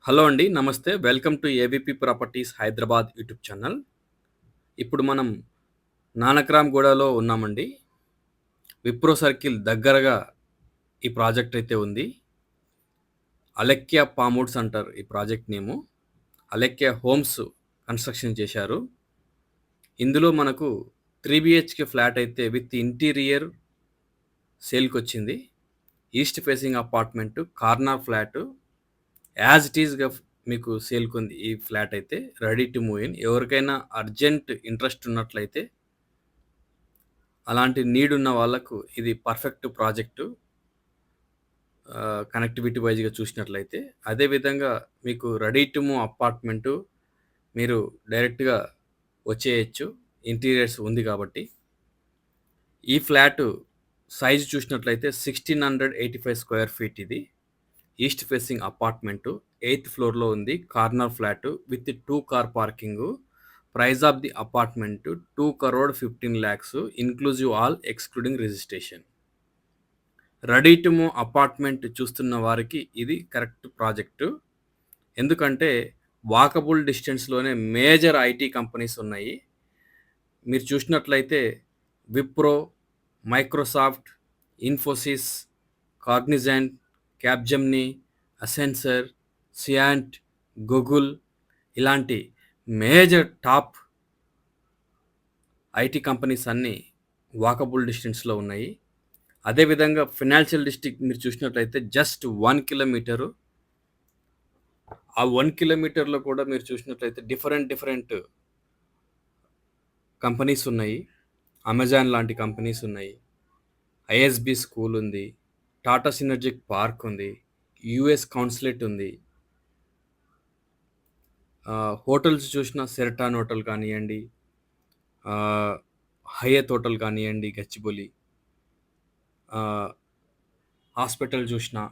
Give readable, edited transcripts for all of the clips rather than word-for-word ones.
Hello అండి. నమస్తే. Welcome to ఏవిపి properties Hyderabad YouTube channel. ఇప్పుడు మనం నానక్రామ్‌గూడలో ఉన్నామండి. విప్రో సర్కిల్ దగ్గరగా ఈ ప్రాజెక్ట్ అయితే ఉంది. అలెక్య పామ్‌వుడ్స్ అంటారు ఈ project name. Alekhya homes construction చేశారు. ఇందులో మనకు 3 బీహెచ్‌కే ఫ్లాట్ అయితే విత్ ఇంటీరియర్ సేల్‌కొచ్చింది. East facing apartment, corner flat as it ఈస్‌గా మీకు సేల్‌కుంది ఈ ఫ్లాట్ అయితే. Ready to move in. ఎవరికైనా అర్జెంట్ ఇంట్రెస్ట్ ఉన్నట్లయితే, అలాంటి నీడ్ ఉన్న వాళ్ళకు ఇది పర్ఫెక్ట్ ప్రాజెక్టు. కనెక్టివిటీ వైస్‌గా చూసినట్లయితే. అదే విధంగా మీకు రెడీ టు మూవ్ అపార్ట్మెంటు మీరు డైరెక్ట్‌గా వచ్చేయొచ్చు. ఇంటీరియర్స్ ఉంది కాబట్టి. ఈ ఫ్లాటు సైజ్ చూసినట్లయితే 1685 స్క్వేర్ ఫీట్ ఇది. East facing apartment. 8థ్ ఫ్లోర్‌లో ఉంది. Corner flat with 2 car parking. Price of the apartment 2,15,00,000 inclusive all excluding registration. Ready to move apartment చూస్తున్న వారికి ఇది కరెక్ట్ ప్రాజెక్టు. ఎందుకంటే వాకబుల్ డిస్టెన్స్‌లోనే మేజర్ ఐటీ కంపెనీస్ ఉన్నాయి. మీరు చూసినట్లయితే Wipro, Microsoft, Infosys, Cognizant, Capgemini, Accenture, Cyient, Google ఇలాంటి మేజర్ టాప్ ఐటీ కంపెనీస్ అన్నీ వాకబుల్ డిస్టెన్స్‌లో ఉన్నాయి. అదేవిధంగా ఫినాన్షియల్ డిస్ట్రిక్ట్ మీరు చూసినట్లయితే జస్ట్ 1 కిలోమీటరు. ఆ 1 కిలోమీటర్‌లో కూడా మీరు చూసినట్లయితే డిఫరెంట్ కంపెనీస్ ఉన్నాయి. అమెజాన్ లాంటి కంపెనీస్ ఉన్నాయి. ఐఎస్‌బి స్కూల్ ఉంది. టాటా సినర్జిక్ పార్క్ ఉంది. యూఎస్ కౌన్సిలేట్ ఉంది. హోటల్స్ చూసినా సెరటాన్ హోటల్ కానియ్యండి, హయత్ హోటల్ కానియ్యండి గచ్చిబౌలి. హాస్పిటల్ చూసినా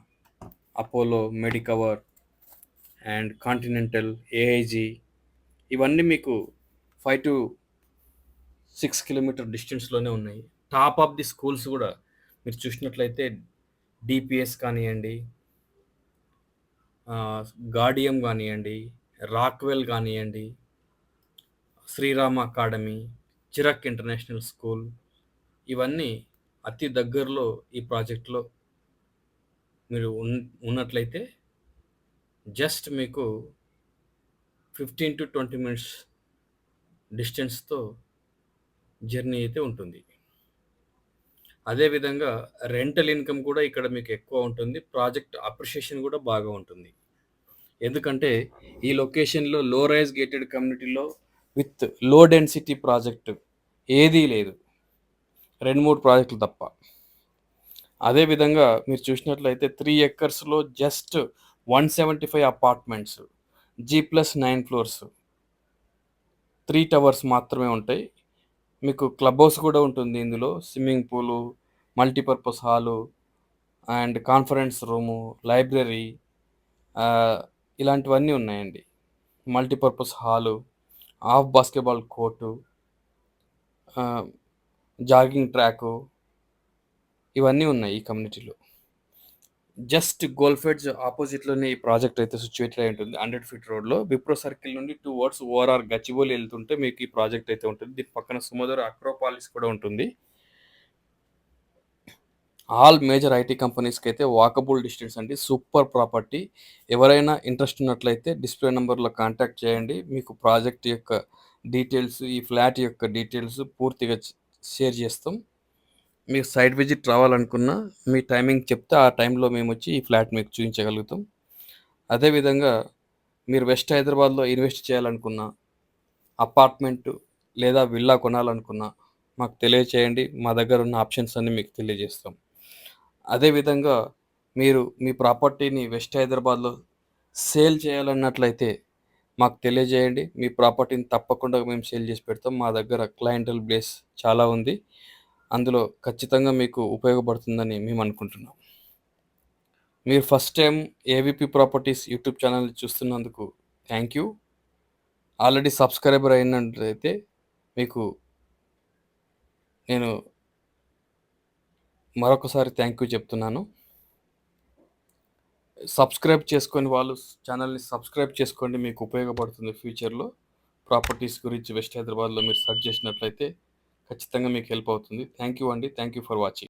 Apollo, Medicover and continental, AIG ఇవన్నీ మీకు 5-6 కిలోమీటర్ డిస్టెన్స్‌లోనే ఉన్నాయి. టాప్ ఆఫ్ ది స్కూల్స్ కూడా మీరు చూసినట్లయితే డిపిఎస్ కానియ్యండి, గార్డియం కానియ్యండి, రాక్వెల్ కానియ్యండి, Srirama academy, Chirec international school ఇవన్నీ అతి దగ్గరలో ఈ ప్రాజెక్ట్‌లో మీరు ఉన్నట్లయితే జస్ట్ మీకు 15-20 మినిట్స్ డిస్టెన్స్‌తో జర్నీ అయితే ఉంటుంది. అదేవిధంగా రెంటల్ ఇన్కమ్ కూడా ఇక్కడ మీకు ఎక్కువ ఉంటుంది. ప్రాజెక్ట్ అప్రిషియేషన్ కూడా బాగా ఉంటుంది. ఎందుకంటే ఈ లొకేషన్‌లో లో రైజ్ గేటెడ్ కమ్యూనిటీలో విత్ లో డెన్సిటీ ప్రాజెక్ట్ ఏదీ లేదు. 2, 3 ప్రాజెక్టులు తప్ప. అదేవిధంగా మీరు చూసినట్లయితే 3 ఎకర్స్‌లో just 175 apartments. G+9 floors. 3 towers మాత్రమే ఉంటాయి. మీకు క్లబ్ హౌస్ కూడా ఉంటుంది ఇందులో. Swimming pool, multipurpose hall and conference room, library ఇలాంటివన్నీ ఉన్నాయండి. Multipurpose hall, half basketball court, jogging track ఇవన్నీ ఉన్నాయి ఈ కమ్యూనిటీలో. జస్ట్ గోల్ఫెడ్జ్ ఆపోజిట్‌లోనే ఈ ప్రాజెక్ట్ అయితే సిట్యుయేటెడ్ అయి ఉంటుంది. 100 ఫీట్ రోడ్‌లో. విప్రో సర్కిల్ నుండి టువర్డ్స్ ఓఆర్ఆర్ గచ్చిబౌలి వెళ్తుంటే మీకు ఈ ప్రాజెక్ట్ అయితే ఉంటుంది. దీని పక్కన సుమధుర అక్రోపాలిస్ కూడా ఉంటుంది. ఆల్ మేజర్ ఐటీ కంపెనీస్‌కి అయితే వాకబుల్ డిస్టెన్స్ అండి. Super property. ఎవరైనా ఇంట్రెస్ట్ ఉన్నట్లయితే డిస్‌ప్లే నంబర్‌లో కాంటాక్ట్ చేయండి. మీకు ప్రాజెక్ట్ యొక్క డీటెయిల్స్, ఈ ఫ్లాట్ యొక్క డీటెయిల్స్ పూర్తిగా షేర్ చేస్తాం. మీరు సైట్ విజిట్ రావాలనుకున్నా మీ టైమింగ్ చెప్తే ఆ టైంలో మేమొచ్చి ఈ ఫ్లాట్ మీకు చూపించగలుగుతాం. అదేవిధంగా మీరు వెస్ట్ హైదరాబాద్‌లో ఇన్వెస్ట్ చేయాలనుకున్నా, అపార్ట్మెంటు లేదా విల్లా కొనాలనుకున్నా మాకు తెలియచేయండి. మా దగ్గర ఉన్న ఆప్షన్స్ అన్నీ మీకు తెలియజేస్తాం. అదేవిధంగా మీరు మీ ప్రాపర్టీని వెస్ట్ హైదరాబాద్‌లో సేల్ చేయాలన్నట్లయితే మాకు తెలియజేయండి. మీ ప్రాపర్టీని తప్పకుండా మేము సేల్ చేసి పెడతాం. మా దగ్గర క్లయింటల్ బేస్ చాలా ఉంది. అందులో ఖచ్చితంగా మీకు ఉపయోగపడుతుందని మేము అనుకుంటున్నాం. మీరు first time AVP properties YouTube channel చూస్తున్నందుకు థ్యాంక్ యూ. ఆల్రెడీ సబ్స్క్రైబర్ అయినట్లయితే మీకు నేను మరొకసారి థ్యాంక్ యూ చెప్తున్నాను. సబ్స్క్రైబ్ చేసుకొని వాళ్ళు ఛానల్‌ని సబ్స్క్రైబ్ చేసుకోండి. మీకు ఉపయోగపడుతుంది ఫ్యూచర్‌లో. ప్రాపర్టీస్ గురించి వెస్ట్ హైదరాబాద్‌లో మీరు సెర్చ్ చేసినట్లయితే ఖచ్చితంగా మీకు హెల్ప్ అవుతుంది. థాంక్ యూ అండి. Thank you for watching.